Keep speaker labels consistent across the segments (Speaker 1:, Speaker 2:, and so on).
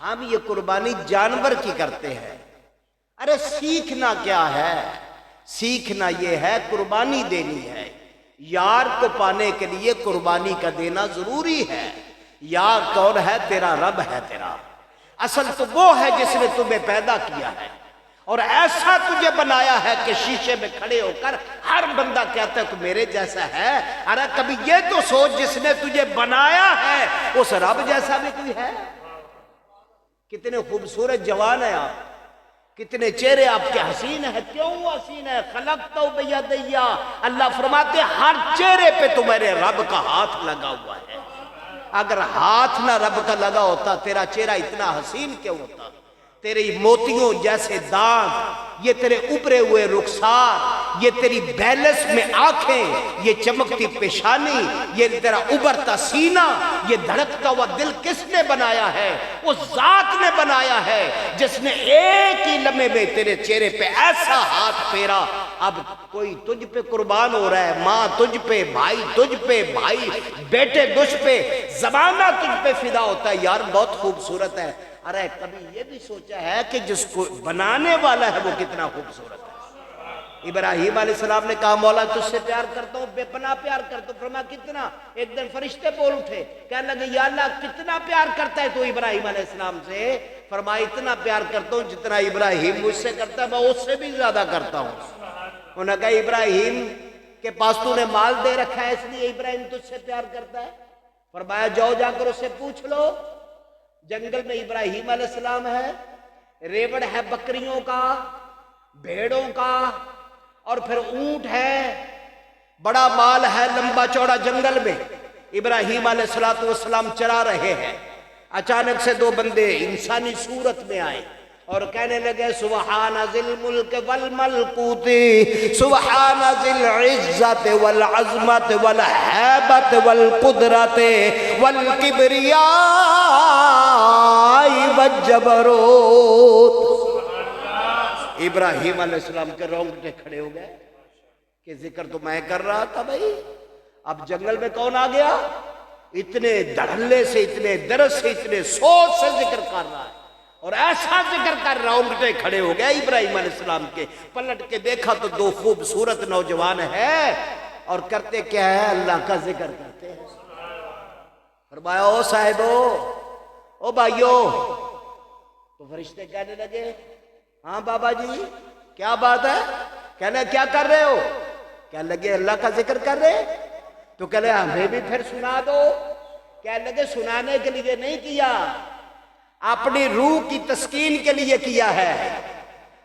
Speaker 1: ہم یہ قربانی جانور کی کرتے ہیں. ارے سیکھنا کیا ہے؟ سیکھنا یہ ہے قربانی دینی ہے. یار کو پانے کے لیے قربانی کا دینا ضروری ہے. یار کون ہے؟ تیرا رب ہے. تیرا اصل تو وہ ہے جس نے تمہیں پیدا کیا ہے اور ایسا تجھے بنایا ہے کہ شیشے میں کھڑے ہو کر ہر بندہ کہتا ہے کہ میرے جیسا ہے. ارے کبھی یہ تو سوچ جس نے تجھے بنایا ہے اس رب جیسا بھی کوئی ہے؟ کتنے خوبصورت جوان ہیں آپ، کتنے چہرے آپ کے حسین ہیں. کیوں حسین ہے؟ خلقتہ بیدیہ. اللہ فرماتے ہر چہرے پہ تمہارے رب کا ہاتھ لگا ہوا ہے. اگر ہاتھ نہ رب کا لگا ہوتا تیرا چہرہ اتنا حسین کیوں ہوتا؟ تیری موتیوں جیسے دانت، یہ تیرے ابھرے ہوئے رخسار، یہ تیری بیلس میں آنکھیں، یہ چمکتی پیشانی، یہ تیرا ابھرتا سینہ، یہ دھڑکتا ہوا دل کس نے بنایا ہے؟ اس ذات نے بنایا ہے جس نے ایک ہی لمحے میں تیرے چہرے پہ ایسا ہاتھ پھیرا. اب کوئی تجھ پہ قربان ہو رہا ہے، ماں تجھ پہ، بھائی تجھ پہ، بھائی بیٹے تجھ پہ، زمانہ تجھ پہ فدا ہوتا ہے. یار بہت خوبصورت ہے. ارے کبھی یہ بھی سوچا ہے کہ جس کو بنانے والا ہے وہ کتنا خوبصورت ہے؟ ابراہیم علیہ السلام نے کہا مولا تجھ سے پیار کرتا ہوں، بے پناہ پیار کرتا ہوں. فرمایا کتنا؟ ایک دن فرشتے بول اٹھے، کہنے لگے یا اللہ کتنا پیار کرتا ہے تو ابراہیم علیہ السلام سے؟ فرمایا اتنا پیار کرتا ہوں جتنا ابراہیم مجھ سے کرتا ہے میں اس سے بھی زیادہ کرتا ہوں. انہوں نے کہا ابراہیم کے پاس تو نے مال دے رکھا ہے اس لیے ابراہیم تجھ سے پیار کرتا ہے؟ فرمایا جاؤ جا کر اس سے پوچھ لو. جنگل میں ابراہیم علیہ السلام ہے، ریوڑ ہے بکریوں کا، بھیڑوں کا، اور پھر اونٹ ہے، بڑا مال ہے لمبا چوڑا. جنگل میں ابراہیم علیہ السلام چرا رہے ہیں. اچانک سے دو بندے انسانی صورت میں آئے اور کہنے لگے سبحان ذی الملک والملکوت، سبحان ذی العزت والعظمت والہیبت والقدرت والکبریاء والجبروت. ابراہیم علیہ السلام کے رونگٹے کھڑے ہو گئے کہ ذکر تو میں کر رہا تھا بھائی، اب جنگل میں کون آ گیا؟ اتنے دھڑلے سے، اتنے درس سے، اتنے سوچ سے ذکر کر رہا ہے اور ایسا ذکر کر رہا. رونگٹے کھڑے ہو گئے ابراہیم علیہ السلام کے. پلٹ کے دیکھا تو دو خوبصورت نوجوان ہیں اور کرتے کیا ہے؟ اللہ کا ذکر کرتے ہیں. فرمایا او صاحبو، او بھائیو. تو فرشتے کہنے لگے ہاں بابا جی کیا بات ہے؟ کہنے کیا کر رہے ہو؟ کہنے لگے اللہ کا ذکر کر رہے. تو کہنے ہمیں بھی پھر سنا دو. کہنے لگے سنانے کے لیے نہیں کیا، اپنی روح کی تسکین کے لیے کیا ہے،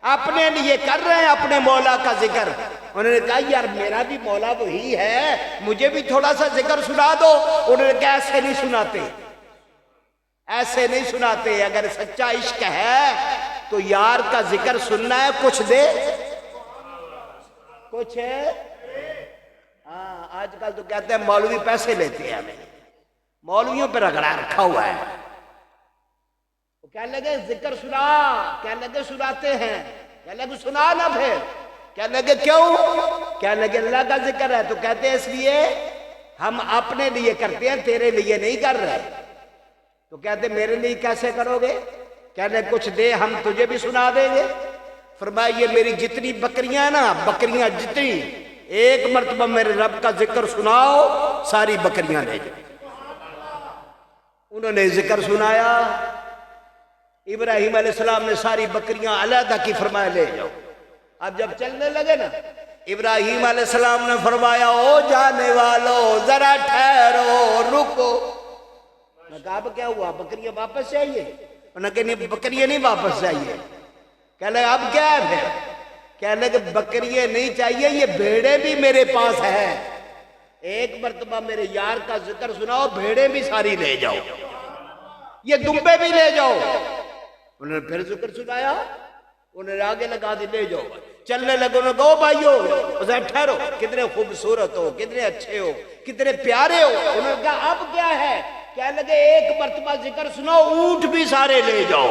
Speaker 1: اپنے لیے کر رہے ہیں اپنے مولا کا ذکر. انہوں نے کہا یار میرا بھی مولا وہی ہے، مجھے بھی تھوڑا سا ذکر سنا دو. انہوں نے کہا ایسے نہیں سناتے، ایسے نہیں سناتے. اگر سچا عشق ہے تو یار کا ذکر سننا ہے، کچھ دے کچھ ہے. ہاں آج کل تو کہتے ہیں مولوی پیسے لیتے ہیں، ہمیں مولویوں پہ رگڑا رکھا ہوا ہے. وہ کہنے لگے ذکر سنا. کہنے لگے سناتے ہیں. کہنے لگے سنا نہ پھر. کہنے لگے کیوں؟ کہنے لگے اللہ کا ذکر ہے. تو کہتے ہیں اس لیے ہم اپنے لیے کرتے ہیں، تیرے لیے نہیں کر رہے. تو کہتے میرے لیے کیسے کرو گے؟ کہنے کچھ دے ہم تجھے بھی سنا دیں گے. فرمایا یہ میری جتنی بکریاں ہیں نا، بکریاں جتنی، ایک مرتبہ میرے رب کا ذکر سناؤ ساری بکریاں لے جاؤ. انہوں نے ذکر سنایا. ابراہیم علیہ السلام نے ساری بکریاں علیحدہ کی. فرمایا لے جاؤ. اب جب چلنے لگے نا ابراہیم علیہ السلام نے فرمایا او جانے والو ذرا ٹھہرو رکو. میں کہا اب کیا ہوا؟ بکریاں واپس چاہیے؟ انہوں نے کہا نہیں بکریاں نہیں واپس چاہیے. کہہ لگے اب کیا ہے پھر؟ کہہ لگے بکریاں نہیں چاہیے، یہ بھیڑیں بھی میرے پاس ہیں. ایک مرتبہ میرے یار کا ذکر سناؤ، بھیڑیں بھی ساری لے جاؤ، یہ دمبے بھی لے جاؤ. انہوں نے پھر ذکر سنایا. انہوں نے آگے لگا دی لے جاؤ. چلنے لگے. انہوں نے کہا بھائیو ذرا ٹھہرو، کتنے خوبصورت ہو، کتنے اچھے ہو، کتنے پیارے ہو. انہوں نے کہا اب کیا ہے؟ کہنے لگے ایک مرتبہ ذکر سناؤ، اونٹ بھی سارے لے جاؤ.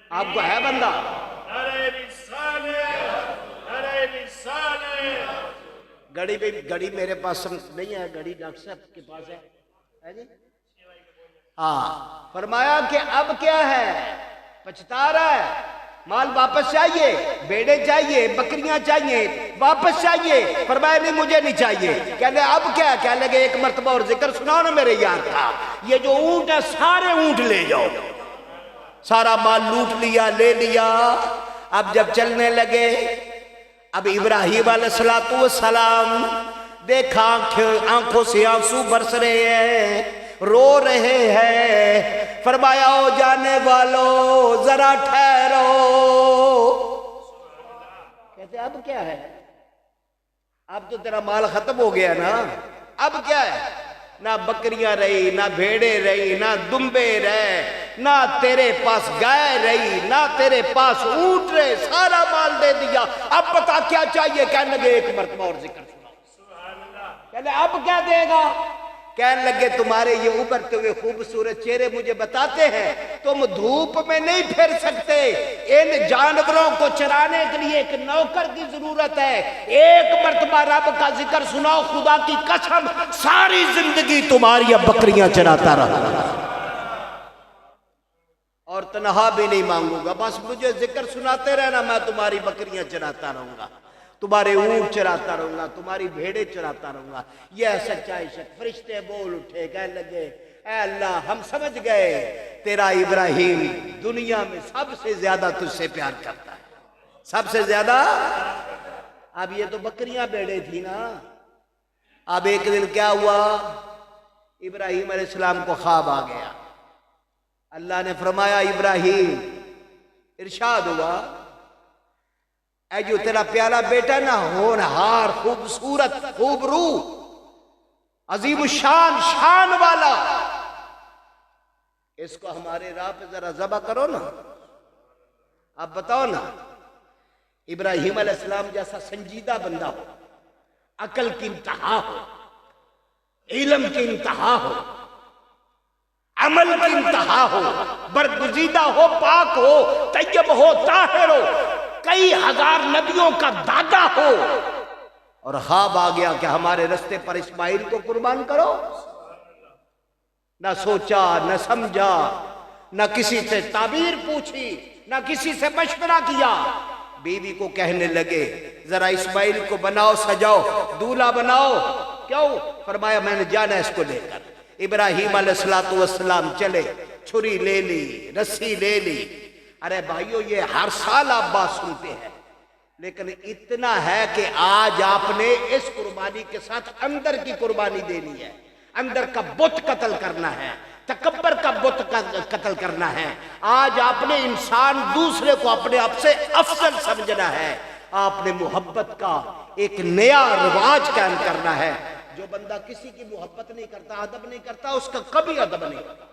Speaker 1: آپ کو ہے بندہ؟ گھڑی میرے پاس نہیں ہے. گھڑی ڈاکٹر صاحب کے پاس ہے جی. ہاں فرمایا کہ اب کیا ہے، پچھتا رہا ہے، مال واپس چاہیے، بیڑے چاہیے، بکریاں چاہیے، واپس چاہیے۔ فرمایا نہیں مجھے نہیں چاہیے۔ کہنے اب کیا؟ کہنے لگے ایک مرتبہ اور ذکر سناؤ نا میرے یار کا، یہ جو اونٹ ہے سارے اونٹ لے جاؤ۔ سارا مال لوٹ لیا، لے لیا۔ اب جب چلنے لگے، اب ابراہیم علیہ السلام دیکھا آنکھوں سے آنسو برس رہے ہیں، رو رہے ہیں۔ فرمایا او جانے والو ذرا ٹھہرو۔ کہتے اب کیا ہے؟ اب تو تیرا مال ختم ہو گیا نا، اب کیا ہے؟ نہ بکریاں رہی، نہ بھیڑے رہی، نہ دمبے رہے، نہ تیرے پاس گائے رہی، نہ تیرے پاس اونٹ رہے، سارا مال دے دیا۔ اب بتا کیا چاہیے؟ کہنے لگے ایک مرتبہ اور ذکر سناؤ۔ کہنے اب کیا دے گا؟ کہنے لگے تمہارے یہ ابھرتے ہوئے خوبصورت چہرے مجھے بتاتے ہیں تم دھوپ میں نہیں پھر سکتے، ان جانوروں کو چرانے کے لیے ایک نوکر کی ضرورت ہے۔ ایک مرتبہ رب کا ذکر سناؤ، خدا کی قسم ساری زندگی تمہاری اب بکریاں چراتا رہا اور تنہا بھی نہیں مانگوں گا، بس مجھے ذکر سناتے رہنا، میں تمہاری بکریاں چراتا رہوں گا، تمہارے اونٹ چراتا رہوں گا، تمہاری بھیڑیں چراتا رہوں گا۔ یہ سچا عشق۔ فرشتے بول اٹھے، کہنے لگے اے اللہ ہم سمجھ گئے تیرا ابراہیم دنیا میں سب سے زیادہ تجھ سے پیار کرتا ہے، سب سے زیادہ۔ اب یہ تو بکریاں بیڑے تھی نا۔ اب ایک دن کیا ہوا، ابراہیم علیہ السلام کو خواب آ گیا۔ اللہ نے فرمایا ابراہیم، ارشاد ہوا اے جو تیرا پیارا بیٹا نا، ہونہار، خوبصورت، خوب روح، عظیم الشان، شان والا، اس کو ہمارے راہ پہ ذرا ذبح کرو نا۔ اب بتاؤ نا، ابراہیم علیہ السلام جیسا سنجیدہ بندہ ہو، عقل کی انتہا ہو، علم کی انتہا ہو، عمل کی انتہا ہو، برگزیدہ ہو، پاک ہو، طیب ہو، طاہر ہو، کئی ہزار نبیوں کا دادا ہو، اور خواب آ گیا کہ ہمارے رستے پر اسماعیل کو قربان کرو۔ نہ سوچا، نہ سمجھا، نہ کسی سے تعبیر پوچھی، نہ کسی سے مشورہ کیا۔ بیوی کو کہنے لگے ذرا اسماعیل کو بناؤ، سجاؤ، دولہا بناؤ۔ کیوں؟ فرمایا میں نے جانا اس کو لے کر۔ ابراہیم علیہ السلام چلے، چھری لے لی، رسی لے لی۔ ارے بھائیو یہ ہر سال آپ بات سنتے ہیں، لیکن اتنا ہے کہ آج آپ نے اس قربانی کے ساتھ اندر کی قربانی دینی ہے، اندر کا بت قتل کرنا ہے، تکبر کا بت قتل کرنا ہے۔ آج آپ نے انسان دوسرے کو اپنے آپ سے افضل سمجھنا ہے۔ آپ نے محبت کا ایک نیا رواج قائم کرنا ہے۔ جو بندہ کسی کی محبت نہیں کرتا، ادب نہیں کرتا، اس کا کبھی ادب نہیں ہوتا۔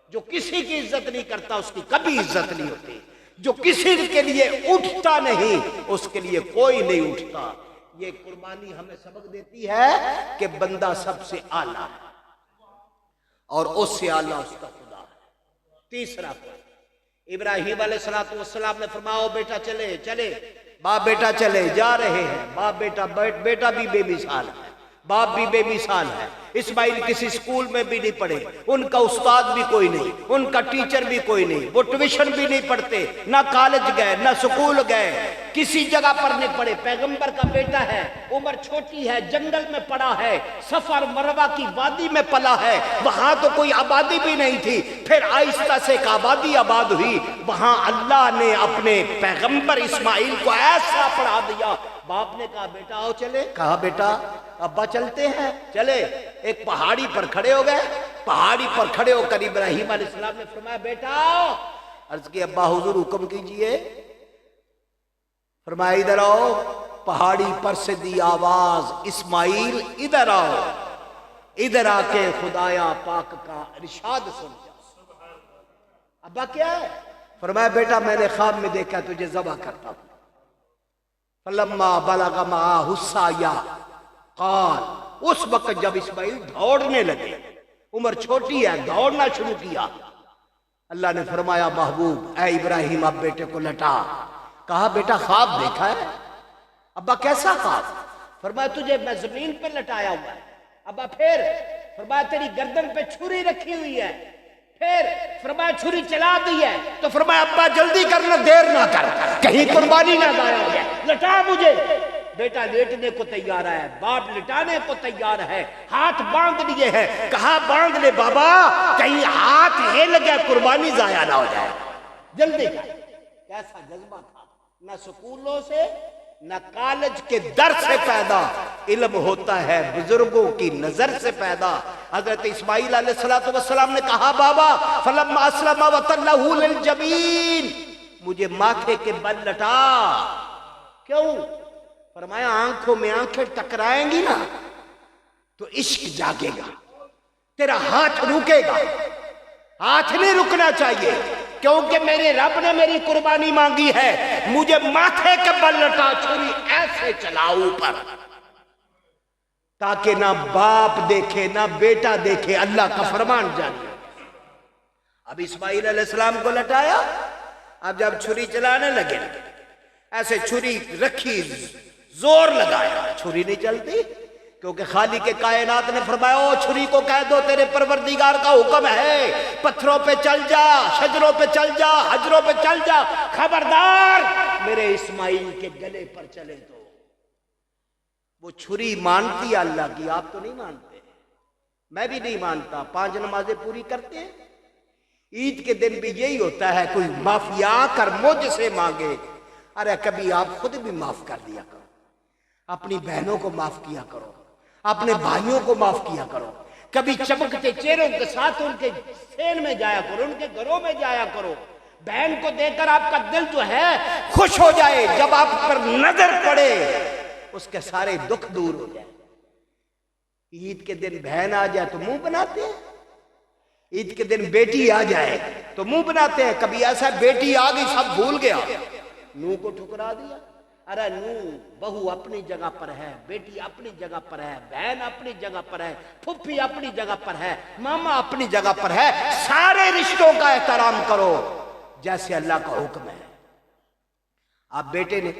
Speaker 1: جو کسی کی عزت نہیں کرتا اس کی کبھی عزت نہیں ہوتی۔ جو کسی کے لیے اٹھتا نہیں اس کے لیے کوئی نہیں اٹھتا۔ یہ قربانی ہمیں سبق دیتی ہے کہ بندہ سب سے اعلیٰ ہے اور اس سے اعلیٰ اس کا خدا ہے۔ تیسرا ابراہیم علیہ السلام نے فرمایا بیٹا چلے چلے، باپ بیٹا چلے جا رہے ہیں۔ باپ بیٹا بھی بے مثال ہے، باپ بھی بے مثال ہے۔ اسماعیل کسی سکول میں بھی نہیں پڑھے، ان کا استاد بھی کوئی نہیں، ان کا ٹیچر بھی کوئی نہیں، وہ ٹیوشن بھی نہیں پڑھتے، نہ کالج گئے، نہ سکول گئے، کسی جگہ پر نہیں پڑھے۔ پیغمبر کا بیٹا ہے، عمر چھوٹی ہے، جنگل میں پڑا ہے، صفا مروہ کی وادی میں پلا ہے، وہاں تو کوئی آبادی بھی نہیں تھی، پھر آہستہ سے ایک آبادی آباد ہوئی، وہاں اللہ نے اپنے پیغمبر اسماعیل کو ایسا پڑھا دیا۔ باپ نے کہا بیٹا آؤ چلے، کہا بیٹا ابا چلتے ہیں، چلے۔ ایک پہاڑی پر کھڑے ہو گئے، پہاڑی پر کھڑے ہو کر ابراہیم علیہ السلام نے فرمایا بیٹا آؤ۔ عرض کی ابا حضور حکم کیجئے۔ فرمایا ادھر آؤ۔ پہاڑی پر سے دی آواز اسماعیل ادھر آؤ۔ ادھر آ کے خدایا پاک کا ارشاد سن جا۔ ابا کیا ہے؟ فرمایا بیٹا میں نے خواب میں دیکھا تجھے ذبح کرتا ہوں۔ فلما بلغ معہ السعی قال، اس وقت جب اسماعیل دوڑنے لگے، عمر چھوٹی ہے، دوڑنا شروع کیا، اللہ نے فرمایا محبوب اے ابراہیم اب بیٹے کو لٹا۔ کہا بیٹا خواب دیکھا ہے؟ ابا کیسا خواب؟ فرمایا تجھے میں زمین پہ لٹایا ہوا ہے۔ ابا پھر؟ فرمایا تیری گردن پہ چھری رکھی ہوئی ہے، پھر فرمایا چھری چلا دی ہے تو فرمایا ابا جلدی کرنا، دیر نہ کر، کہیں قربانی نہ ضائع ہو جائے، لٹا مجھے۔ بیٹا لیٹنے کو تیار ہے، باپ لٹانے کو تیار ہے، ہاتھ باندھ لیے ہیں۔ کہا باندھ لے بابا، کہیں ہاتھ ہل گیا قربانی ضائع نہ ہو جائے، جلدی کر۔ کیسا جذبہ تھا، نہ سکولوں سے نہ کالج کے در سے پیدا علم ہوتا ہے، بزرگوں کی نظر سے پیدا۔ حضرت اسماعیل علیہ السلام نے کہا بابا فلما اسلم وتلہ للجبین، مجھے ماتھے کے بل لٹا۔ کیوں؟ فرمایا آنکھوں میں آنکھیں ٹکرائیں گی نا تو عشق جاگے گا، تیرا ہاتھ رکے گا۔ ہاتھ نہیں رکنا چاہیے، کیونکہ میرے رب نے میری قربانی مانگی ہے، مجھے ماتھے کے بل لٹا، چھری ایسے چلاؤ اوپر تاکہ نہ باپ دیکھے نہ بیٹا دیکھے، اللہ کا فرمان جانے۔ اب اسماعیل علیہ السلام کو لٹایا، اب جب چھری چلانے لگے ایسے چھری رکھی، زور لگایا، چھری نہیں چلتی، کیونکہ خالق کائنات نے فرمایا او چھری کو کہہ دو تیرے پروردگار کا حکم ہے، پتھروں پہ چل جا، شجروں پہ چل جا، حجروں پہ چل جا، خبردار میرے اسماعیل کے گلے پر چلے تو۔ وہ چھری مانتی اللہ کی، آپ تو نہیں مانتے، میں بھی نہیں مانتا۔ 5 نمازیں پوری کرتے ہیں، عید کے دن بھی یہی ہوتا ہے، کوئی معافی آ کر مجھ سے مانگے، ارے کبھی آپ خود بھی معاف کر دیا کرو، اپنی بہنوں کو معاف کیا کرو، اپنے بھائیوں کو معاف کیا کرو، کبھی چمکتے چہروں کے ساتھ ان کے سین میں جایا کرو، ان کے گھروں میں جایا کرو، بہن کو دیکھ کر آپ کا دل جو ہے خوش ہو جائے، جب آپ پر نظر پڑے اس کے سارے دکھ دور ہو جائے۔ عید کے دن بہن آ جائے تو منہ بناتے ہیں، عید کے دن بیٹی آ جائے تو منہ بناتے ہیں، کبھی ایسا بیٹی آ گئی سب بھول گیا، نو کو ٹھکرا دیا۔ ارے نو بہو اپنی جگہ پر ہے، بیٹی اپنی جگہ پر ہے، بہن اپنی جگہ پر ہے، پھپھی اپنی جگہ پر ہے، ماما اپنی جگہ پر ہے، سارے رشتوں کا احترام کرو جیسے اللہ کا حکم ہے۔ آپ بیٹے نے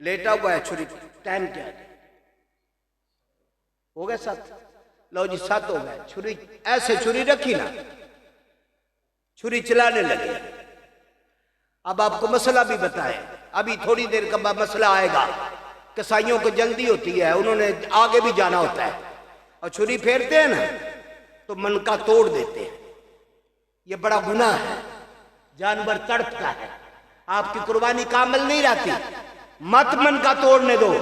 Speaker 1: لیٹا ہوا ہے، چھری ٹائم کیا ہے، ہو گئے 7، لو جی 7 ہو گئے، چھری ایسے چھری رکھی نا، چھری چلانے لگے۔ اب آپ کو مسئلہ بھی بتائیں، ابھی تھوڑی دیر کا مسئلہ آئے گا، کسائیوں کو جلدی ہوتی ہے، انہوں نے آگے بھی جانا ہوتا ہے، اور چھری پھیرتے ہیں نا تو منکا توڑ دیتے ہیں، یہ بڑا گناہ ہے، جانور تڑپتا ہے، آپ کی قربانی کامل نہیں رہتی، مت منکا توڑنے دو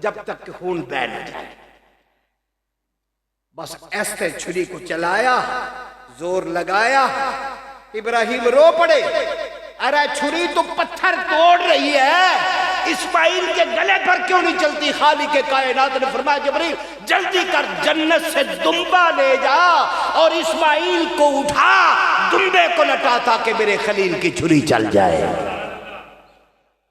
Speaker 1: جب تک کہ خون بہہ نہ جائے۔ بس ایسے چھری کو چلایا، زور لگایا، ابراہیم رو پڑے، ارے چھری تو پتھر توڑ رہی ہے، اسماعیل کے گلے پر کیوں نہیں چلتی؟ خالق کائنات نے فرمایا جبریل جلدی کر، جنت سے دمبا لے جا اور اسماعیل کو اٹھا، دمبے کو لٹا تاکہ میرے خلیل کی چھری چل جائے۔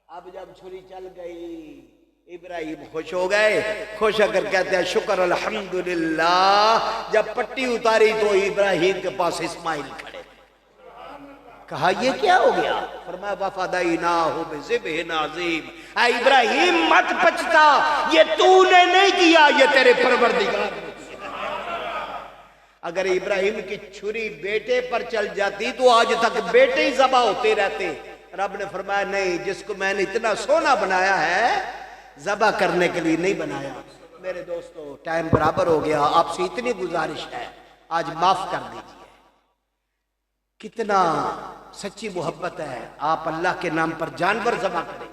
Speaker 1: اب جب چھری چل گئی ابراہیم خوش ہو گئے، خوش ہو کر کہتے ہیں شکر الحمدللہ۔ جب پٹی اتاری تو ابراہیم کے پاس اسماعیل کھڑے، کہا یہ کیا ہو گیا؟ فرمایا وَفَدَيْنَاهُ بِذِبْحٍ عَظِيمٍ، اے ابراہیم مت پچھتا، یہ تو نے نہیں کیا، یہ تیرے پروردگار نے کیا۔ اگر ابراہیم کی چھری بیٹے پر چل جاتی تو آج تک بیٹے ہی ذبح ہوتے رہتے۔ رب نے فرمایا نہیں، جس کو میں نے اتنا سونا بنایا ہے ذبح کرنے کے لیے نہیں بنایا۔ میرے دوستو ٹائم برابر ہو گیا، آپ سے اتنی گزارش ہے آج معاف کر دیجئے۔ کتنا سچی محبت ہے، آپ اللہ کے نام پر جانور ذبح کریں۔